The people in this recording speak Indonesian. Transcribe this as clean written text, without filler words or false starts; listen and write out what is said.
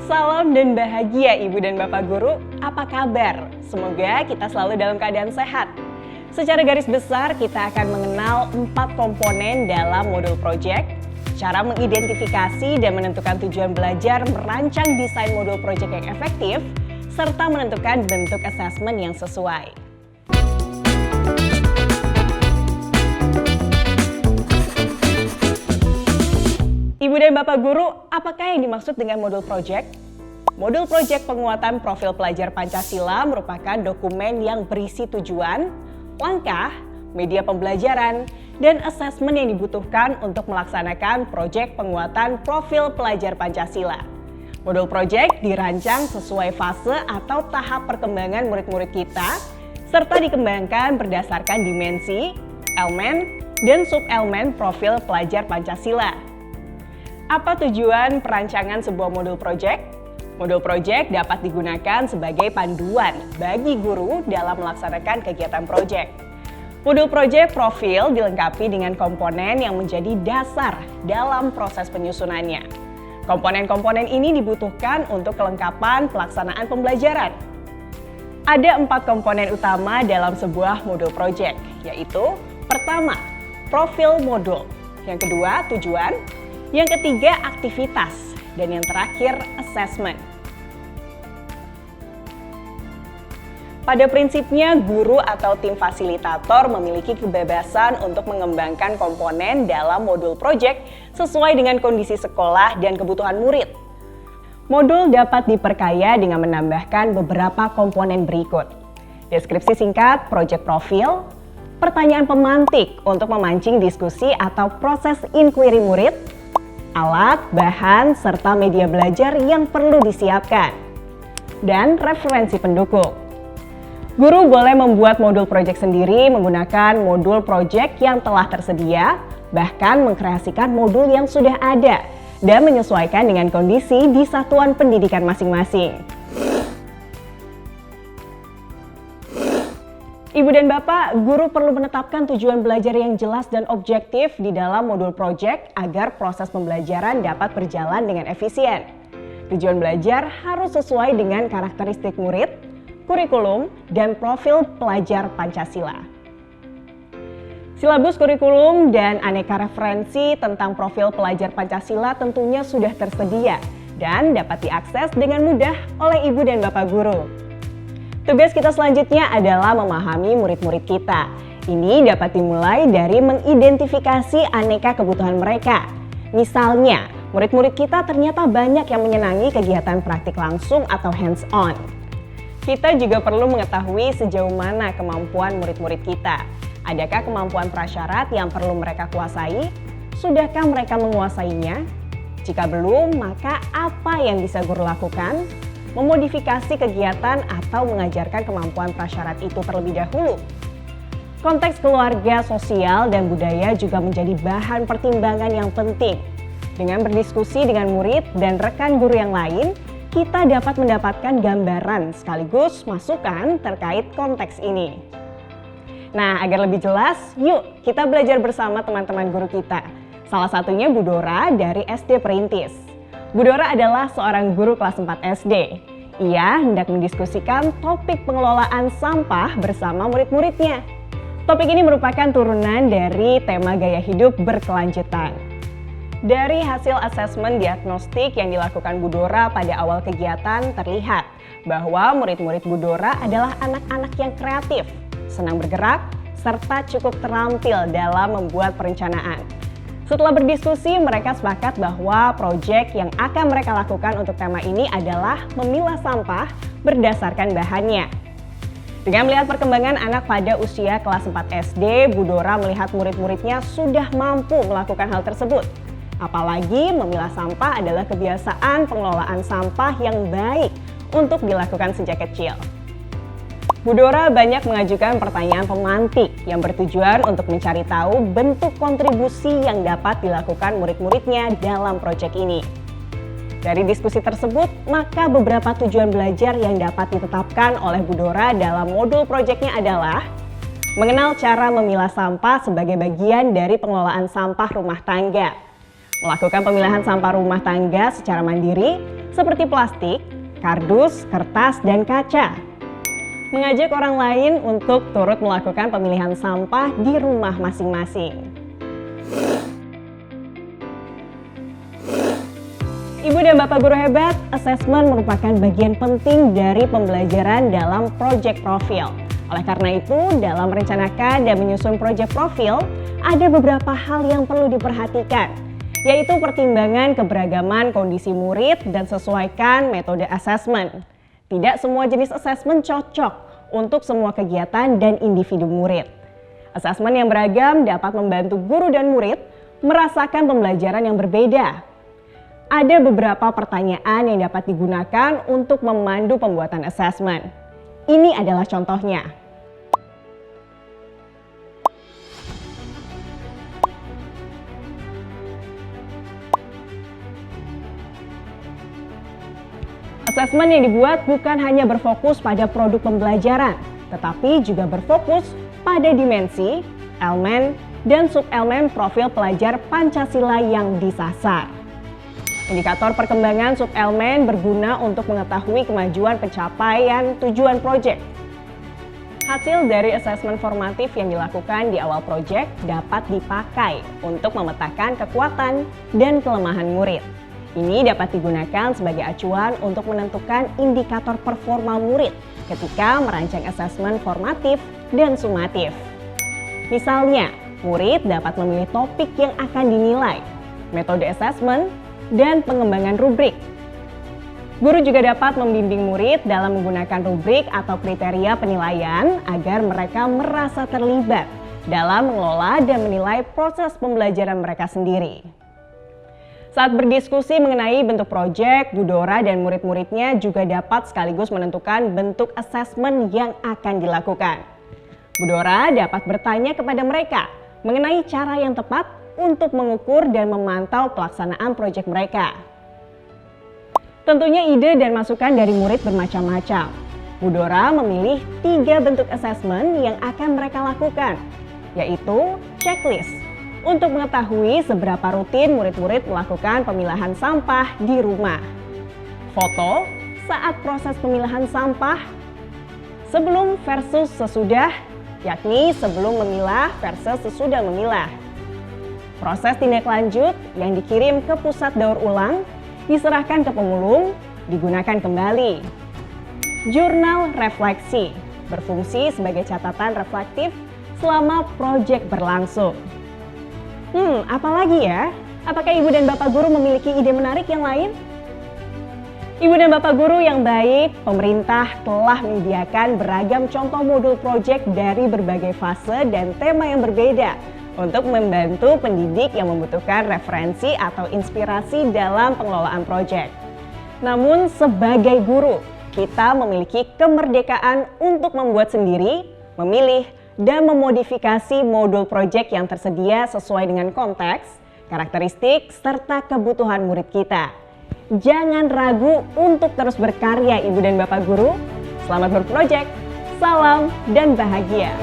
Salam dan bahagia Ibu dan Bapak Guru, apa kabar? Semoga kita selalu dalam keadaan sehat. Secara garis besar kita akan mengenal 4 komponen dalam modul project, cara mengidentifikasi dan menentukan tujuan belajar merancang desain modul project yang efektif, serta menentukan bentuk asesmen yang sesuai. Ibu dan Bapak Guru, apakah yang dimaksud dengan modul project? Modul project penguatan profil pelajar Pancasila merupakan dokumen yang berisi tujuan, langkah, media pembelajaran, dan asesmen yang dibutuhkan untuk melaksanakan project penguatan profil pelajar Pancasila. Modul project dirancang sesuai fase atau tahap perkembangan murid-murid kita, serta dikembangkan berdasarkan dimensi, elemen, dan subelemen profil pelajar Pancasila. Apa tujuan perancangan sebuah modul project? Modul project dapat digunakan sebagai panduan bagi guru dalam melaksanakan kegiatan project. Modul project profil dilengkapi dengan komponen yang menjadi dasar dalam proses penyusunannya. Komponen-komponen ini dibutuhkan untuk kelengkapan pelaksanaan pembelajaran. Ada 4 komponen utama dalam sebuah modul project, yaitu pertama, profil modul, yang kedua, tujuan, yang ketiga, aktivitas, dan yang terakhir, assessment. Pada prinsipnya, guru atau tim fasilitator memiliki kebebasan untuk mengembangkan komponen dalam modul project sesuai dengan kondisi sekolah dan kebutuhan murid. Modul dapat diperkaya dengan menambahkan beberapa komponen berikut. Deskripsi singkat project profil, pertanyaan pemantik untuk memancing diskusi atau proses inquiry murid, alat, bahan, serta media belajar yang perlu disiapkan, dan referensi pendukung. Guru boleh membuat modul project sendiri menggunakan modul project yang telah tersedia, bahkan mengkreasikan modul yang sudah ada dan menyesuaikan dengan kondisi di satuan pendidikan masing-masing. Ibu dan Bapak, guru perlu menetapkan tujuan belajar yang jelas dan objektif di dalam modul project agar proses pembelajaran dapat berjalan dengan efisien. Tujuan belajar harus sesuai dengan karakteristik murid, kurikulum, dan profil pelajar Pancasila. Silabus kurikulum dan aneka referensi tentang profil pelajar Pancasila tentunya sudah tersedia dan dapat diakses dengan mudah oleh Ibu dan Bapak Guru. Tugas kita selanjutnya adalah memahami murid-murid kita. Ini dapat dimulai dari mengidentifikasi aneka kebutuhan mereka. Misalnya, murid-murid kita ternyata banyak yang menyenangi kegiatan praktik langsung atau hands-on. Kita juga perlu mengetahui sejauh mana kemampuan murid-murid kita. Adakah kemampuan prasyarat yang perlu mereka kuasai? Sudahkah mereka menguasainya? Jika belum, maka apa yang bisa guru lakukan? Memodifikasi kegiatan atau mengajarkan kemampuan prasyarat itu terlebih dahulu. Konteks keluarga, sosial, dan budaya juga menjadi bahan pertimbangan yang penting. Dengan berdiskusi dengan murid dan rekan guru yang lain, kita dapat mendapatkan gambaran sekaligus masukan terkait konteks ini. Nah, agar lebih jelas, yuk kita belajar bersama teman-teman guru kita. Salah satunya Bu Dora dari SD Perintis. Bu Dora adalah seorang guru kelas 4 SD. Ia hendak mendiskusikan topik pengelolaan sampah bersama murid-muridnya. Topik ini merupakan turunan dari tema gaya hidup berkelanjutan. Dari hasil asesmen diagnostik yang dilakukan Bu Dora pada awal kegiatan terlihat bahwa murid-murid Bu Dora adalah anak-anak yang kreatif, senang bergerak, serta cukup terampil dalam membuat perencanaan. Setelah berdiskusi, mereka sepakat bahwa proyek yang akan mereka lakukan untuk tema ini adalah memilah sampah berdasarkan bahannya. Dengan melihat perkembangan anak pada usia kelas 4 SD, Bu Dora melihat murid-muridnya sudah mampu melakukan hal tersebut. Apalagi memilah sampah adalah kebiasaan pengelolaan sampah yang baik untuk dilakukan sejak kecil. Bu Dora banyak mengajukan pertanyaan pemantik yang bertujuan untuk mencari tahu bentuk kontribusi yang dapat dilakukan murid-muridnya dalam proyek ini. Dari diskusi tersebut, maka beberapa tujuan belajar yang dapat ditetapkan oleh Bu Dora dalam modul proyeknya adalah Mengenal cara memilah sampah sebagai bagian dari pengelolaan sampah rumah tangga. Melakukan pemilahan sampah rumah tangga secara mandiri seperti plastik, kardus, kertas, dan kaca. Mengajak orang lain untuk turut melakukan pemilihan sampah di rumah masing-masing. Ibu dan Bapak Guru Hebat, asesmen merupakan bagian penting dari pembelajaran dalam Project Profil. Oleh karena itu, dalam merencanakan dan menyusun Project Profil, ada beberapa hal yang perlu diperhatikan, yaitu pertimbangan keberagaman kondisi murid dan sesuaikan metode asesmen. Tidak semua jenis asesmen cocok untuk semua kegiatan dan individu murid. Asesmen yang beragam dapat membantu guru dan murid merasakan pembelajaran yang berbeda. Ada beberapa pertanyaan yang dapat digunakan untuk memandu pembuatan asesmen. Ini adalah contohnya. Asesmen yang dibuat bukan hanya berfokus pada produk pembelajaran, tetapi juga berfokus pada dimensi, elemen, dan subelemen profil pelajar Pancasila yang disasar. Indikator perkembangan subelemen berguna untuk mengetahui kemajuan pencapaian tujuan proyek. Hasil dari asesmen formatif yang dilakukan di awal proyek dapat dipakai untuk memetakan kekuatan dan kelemahan murid. Ini dapat digunakan sebagai acuan untuk menentukan indikator performa murid ketika merancang asesmen formatif dan sumatif. Misalnya, murid dapat memilih topik yang akan dinilai, metode asesmen, dan pengembangan rubrik. Guru juga dapat membimbing murid dalam menggunakan rubrik atau kriteria penilaian agar mereka merasa terlibat dalam mengelola dan menilai proses pembelajaran mereka sendiri. Saat berdiskusi mengenai bentuk proyek, Bu Dora dan murid-muridnya juga dapat sekaligus menentukan bentuk asesmen yang akan dilakukan. Bu Dora dapat bertanya kepada mereka mengenai cara yang tepat untuk mengukur dan memantau pelaksanaan proyek mereka. Tentunya ide dan masukan dari murid bermacam-macam. Bu Dora memilih 3 bentuk asesmen yang akan mereka lakukan, yaitu checklist untuk mengetahui seberapa rutin murid-murid melakukan pemilahan sampah di rumah, foto saat proses pemilahan sampah, sebelum versus sesudah, yakni sebelum memilah versus sesudah memilah. Proses tindak lanjut yang dikirim ke pusat daur ulang, diserahkan ke pemulung, digunakan kembali. Jurnal refleksi berfungsi sebagai catatan reflektif selama proyek berlangsung. Apalagi ya? Apakah Ibu dan Bapak Guru memiliki ide menarik yang lain? Ibu dan Bapak Guru yang baik, pemerintah telah menyediakan beragam contoh modul proyek dari berbagai fase dan tema yang berbeda untuk membantu pendidik yang membutuhkan referensi atau inspirasi dalam pengelolaan proyek. Namun sebagai guru, kita memiliki kemerdekaan untuk membuat sendiri, memilih, dan memodifikasi modul proyek yang tersedia sesuai dengan konteks, karakteristik, serta kebutuhan murid kita. Jangan ragu untuk terus berkarya Ibu dan Bapak Guru. Selamat berprojek, salam dan bahagia.